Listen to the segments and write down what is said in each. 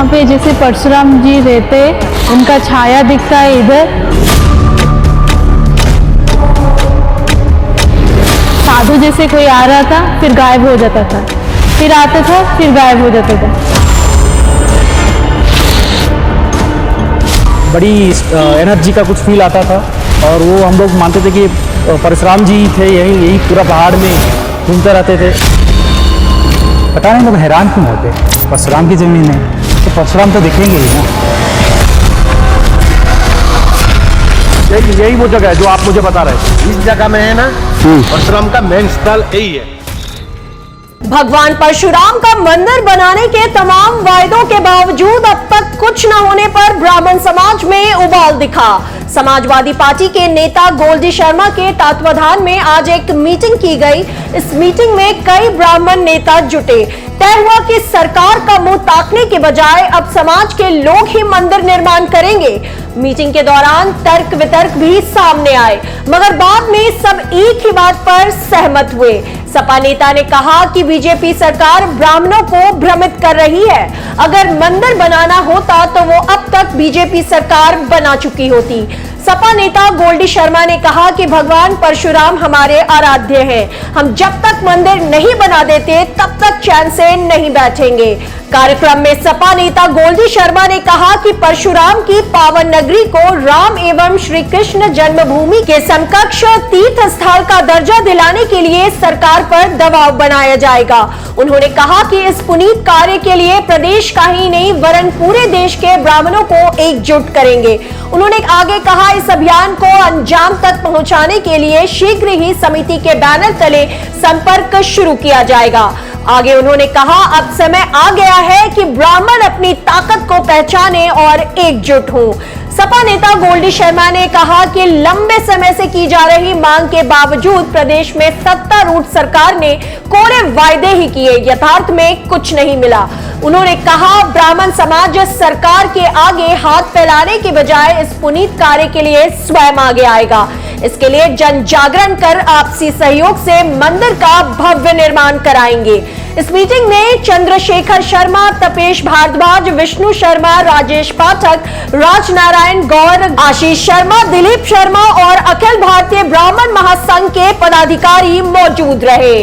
यहाँ पे जैसे परशुराम जी रहते, उनका छाया दिखता है इधर। साधु जैसे कोई आ रहा था, फिर गायब हो जाता था, फिर आता था, फिर गायब हो जाता था। बड़ी एनर्जी का कुछ फील आता था और वो हम लोग मानते थे कि परशुराम जी थे, यही पूरा पहाड़ में घूमते रहते थे। पता नहीं लोग हैरान क्यों होते, परशुराम की जमीन है तो परशुराम तो दिखेंगे ही ना। यही वो जगह है जो आप मुझे बता रहे थे, इस जगह में है ना परशुराम का मेन स्थल यही है। भगवान परशुराम का मंदिर बनाने के तमाम वायदों के बावजूद अब तक कुछ न होने पर ब्राह्मण समाज में उबाल दिखा। समाजवादी पार्टी के नेता गोल्डी शर्मा के तत्वाधान में आज एक मीटिंग की गई। इस मीटिंग में कई ब्राह्मण नेता जुटे। तय हुआ कि सरकार का मुंह ताकने के बजाय अब समाज के लोग ही मंदिर निर्माण करेंगे। मीटिंग के दौरान तर्क वितर्क भी सामने आए, मगर बाद में सब एक ही बात पर सहमत हुए। सपा नेता ने कहा कि बीजेपी सरकार ब्राह्मणों को भ्रमित कर रही है। अगर मंदिर बनाना होता तो वो अब तक बीजेपी सरकार बना चुकी होती। सपा नेता गोल्डी शर्मा ने कहा कि भगवान परशुराम हमारे आराध्य हैं। हम जब तक मंदिर नहीं बना देते तब तक चैन से नहीं बैठेंगे। कार्यक्रम में सपा नेता गोल्डी शर्मा ने कहा कि परशुराम की पावन नगरी को राम एवं श्री कृष्ण जन्मभूमि के समकक्ष तीर्थ स्थल का दर्जा दिलाने के लिए सरकार पर दबाव बनाया जाएगा। उन्होंने कहा कि इस पुनीत कार्य के लिए प्रदेश का ही नहीं वरन पूरे देश के ब्राह्मणों को एकजुट करेंगे। उन्होंने आगे कहा, इस अभियान को अंजाम तक पहुंचाने के लिए शीघ्र ही समिति के बैनर तले संपर्क शुरू किया जाएगा। आगे उन्होंने कहा, अब समय आ गया है कि ब्राह्मण अपनी ताकत को पहचाने और एकजुट हों। सपा नेता गोल्डी शर्मा ने कहा कि लंबे समय से की जा रही मांग के बावजूद प्रदेश में सत्तारूढ़ सरकार ने कोरे वायदे ही किए, यथार्थ में कुछ नहीं मिला। उन्होंने कहा, ब्राह्मण समाज सरकार के आगे हाथ फैलाने के बजाय इस पुनीत कार्य के लिए स्वयं आगे आएगा। इसके लिए जन जागरण कर आपसी सहयोग से मंदिर का भव्य निर्माण कराएंगे। इस मीटिंग में चंद्रशेखर शर्मा, तपेश भारद्वाज, विष्णु शर्मा, राजेश पाठक, राजनारायण गौर, आशीष शर्मा, दिलीप शर्मा और अखिल भारतीय ब्राह्मण महासंघ के पदाधिकारी मौजूद रहे।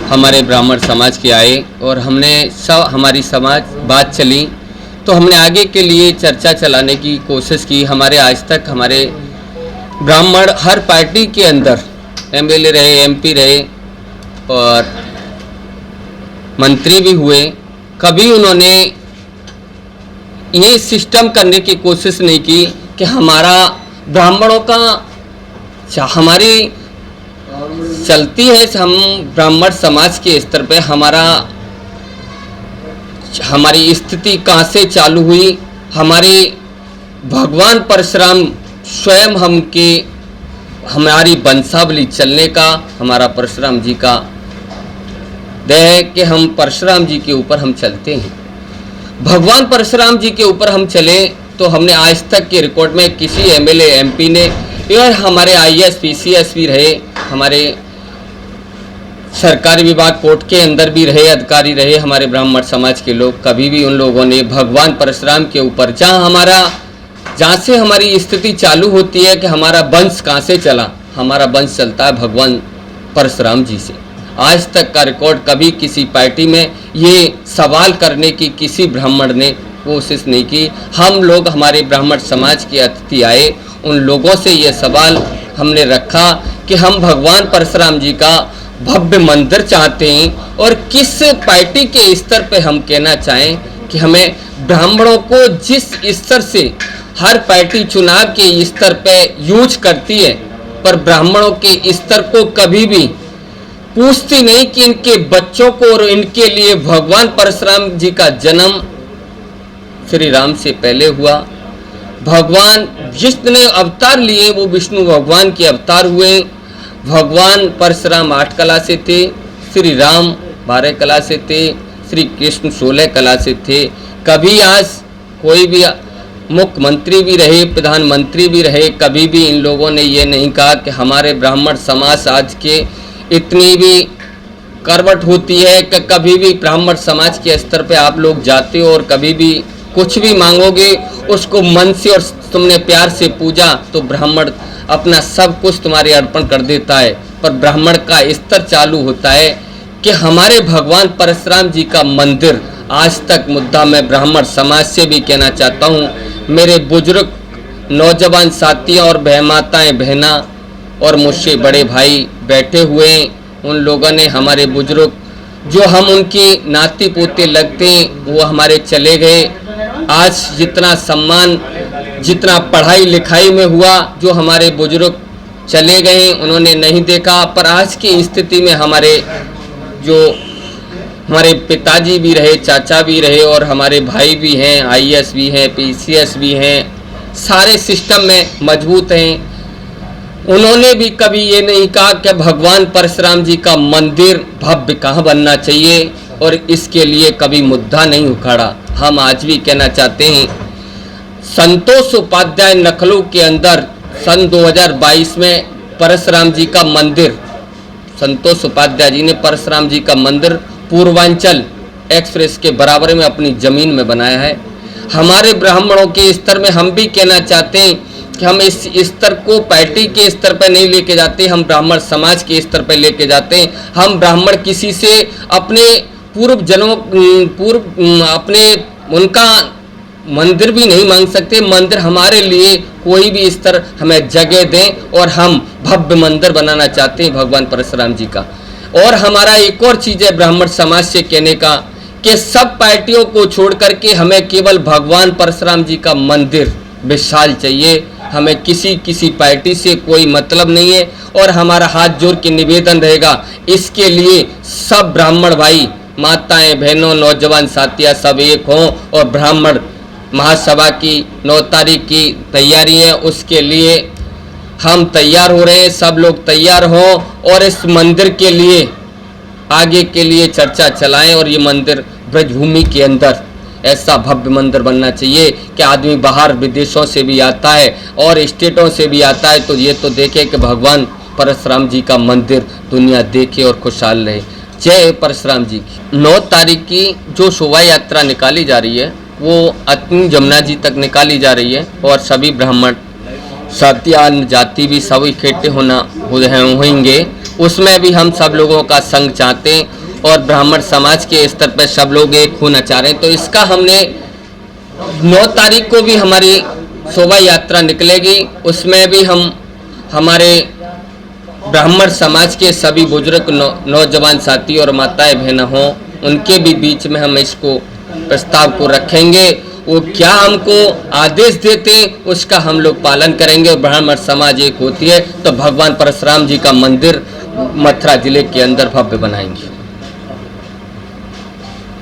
हमारे ब्राह्मण समाज के आए और हमने सब हमारी समाज बात चली तो हमने आगे के लिए चर्चा चलाने की कोशिश की। हमारे आज तक हमारे ब्राह्मण हर पार्टी के अंदर एमएलए रहे, एमपी रहे और मंत्री भी हुए, कभी उन्होंने ये सिस्टम करने की कोशिश नहीं की कि हमारा ब्राह्मणों का हमारी चलती है। हम ब्राह्मण समाज के स्तर पे हमारी स्थिति कहाँ से चालू हुई, हमारे भगवान परशुराम स्वयं हमारी वंशावली चलने का हमारा परशुराम जी का दया है कि हम परशुराम जी के ऊपर हम चलते हैं। भगवान परशुराम जी के ऊपर हम चले तो हमने आज तक के रिकॉर्ड में किसी एमएलए एमपी ने या हमारे आईएएस पीसीएस भी रहे, हमारे सरकारी विभाग कोर्ट के अंदर भी रहे, अधिकारी रहे, हमारे ब्राह्मण समाज के लोग, कभी भी उन लोगों ने भगवान परशुराम के ऊपर जहाँ से हमारी स्थिति चालू होती है कि हमारा वंश कहाँ से चला, हमारा वंश चलता है भगवान परशुराम जी से। आज तक का रिकॉर्ड कभी किसी पार्टी में ये सवाल करने की किसी ब्राह्मण ने कोशिश नहीं की। हम लोग हमारे ब्राह्मण समाज के अतिथि आए, उन लोगों से ये सवाल हमने रखा कि हम भगवान परशुराम जी का भव्य मंदिर चाहते हैं और किस पार्टी के स्तर पे हम कहना चाहें कि हमें ब्राह्मणों को जिस स्तर से हर पार्टी चुनाव के स्तर पे यूज करती है पर ब्राह्मणों के स्तर को कभी भी पूछती नहीं कि इनके बच्चों को और इनके लिए भगवान परशुराम जी का जन्म श्री राम से पहले हुआ। भगवान जिसने अवतार लिए वो विष्णु भगवान के अवतार हुए। भगवान परशुराम 8 कला से थे, श्री राम 12 कला से थे, श्री कृष्ण 16 कला से थे। कभी आज कोई भी मुख्यमंत्री भी रहे, प्रधानमंत्री भी रहे, कभी भी इन लोगों ने ये नहीं कहा कि हमारे ब्राह्मण समाज आज के इतनी भी करवट होती है कि कभी भी ब्राह्मण समाज के स्तर पे आप लोग जाते हो और कभी भी कुछ भी मांगोगे उसको मन से और तुमने प्यार से पूजा तो ब्राह्मण अपना सब कुछ तुम्हारे अर्पण कर देता है। पर ब्राह्मण का स्तर चालू होता है कि हमारे भगवान परशुराम जी का मंदिर आज तक मुद्दा मैं ब्राह्मण समाज से भी कहना चाहता हूँ, मेरे बुजुर्ग नौजवान साथियाँ और बहमाताएँ बहना और मुझसे बड़े भाई बैठे हुए हैं, उन लोगों ने हमारे बुजुर्ग जो हम उनके नाती पोते लगते हैं वो हमारे चले गए। आज जितना सम्मान जितना पढ़ाई लिखाई में हुआ जो हमारे बुजुर्ग चले गए उन्होंने नहीं देखा, पर आज की स्थिति में हमारे जो हमारे पिताजी भी रहे, चाचा भी रहे और हमारे भाई भी हैं, आईएएस भी हैं, पीसीएस भी हैं, सारे सिस्टम में मजबूत हैं। उन्होंने भी कभी ये नहीं कहा कि भगवान परशुराम जी का मंदिर भव्य कहाँ बनना चाहिए और इसके लिए कभी मुद्दा नहीं उखाड़ा। हम आज भी कहना चाहते हैं, संतोष उपाध्याय नखलू के अंदर सन 2022 में परशुराम जी का मंदिर, संतोष उपाध्याय जी ने परशुराम जी का मंदिर पूर्वांचल एक्सप्रेस के बराबर में अपनी जमीन में बनाया है। हमारे ब्राह्मणों के स्तर में हम भी कहना चाहते हैं कि हम इस स्तर को पार्टी के स्तर पर नहीं लेके जाते, हम ब्राह्मण समाज के स्तर पर लेके जाते हैं। हम ब्राह्मण किसी से अपने अपने उनका मंदिर भी नहीं मांग सकते। मंदिर हमारे लिए कोई भी स्तर हमें जगह दें और हम भव्य मंदिर बनाना चाहते हैं भगवान परशुराम जी का। और हमारा एक और चीज़ है ब्राह्मण समाज से कहने का कि सब पार्टियों को छोड़ करके हमें केवल भगवान परशुराम जी का मंदिर विशाल चाहिए। हमें किसी पार्टी से कोई मतलब नहीं है और हमारा हाथ जोड़ के निवेदन रहेगा, इसके लिए सब ब्राह्मण भाई माताएं बहनों नौजवान साथियाँ सब एक हों और ब्राह्मण महासभा की 9 तारीख की तैयारी है, उसके लिए हम तैयार हो रहे हैं। सब लोग तैयार हों और इस मंदिर के लिए आगे के लिए चर्चा चलाएं और ये मंदिर ब्रजभूमि के अंदर ऐसा भव्य मंदिर बनना चाहिए कि आदमी बाहर विदेशों से भी आता है और स्टेटों से भी आता है तो ये तो देखे कि भगवान परशुराम जी का मंदिर दुनिया देखे और खुशहाल रहे। जय परशुराम जी की। 9 तारीख की जो शोभा यात्रा निकाली जा रही है वो अतनी जमुना जी तक निकाली जा रही है और सभी ब्राह्मण सत्यान जाति भी सब इकट्ठे होंगे। उसमें भी हम सब लोगों का संग चाहते हैं और ब्राह्मण समाज के स्तर पर सब लोग एक होना चाह रहे हैं। तो इसका हमने 9 तारीख को भी हमारी शोभा यात्रा निकलेगी, उसमें भी हम हमारे ब्राह्मण समाज के सभी बुजुर्ग नौजवान साथी और माताएं बहना हों, उनके भी बीच में हम इसको प्रस्ताव को रखेंगे। वो क्या हमको आदेश देते उसका हम लोग पालन करेंगे और ब्राह्मण समाज एक होती है तो भगवान परशुराम जी का मंदिर मथुरा जिले के अंदर भव्य बनाएंगे।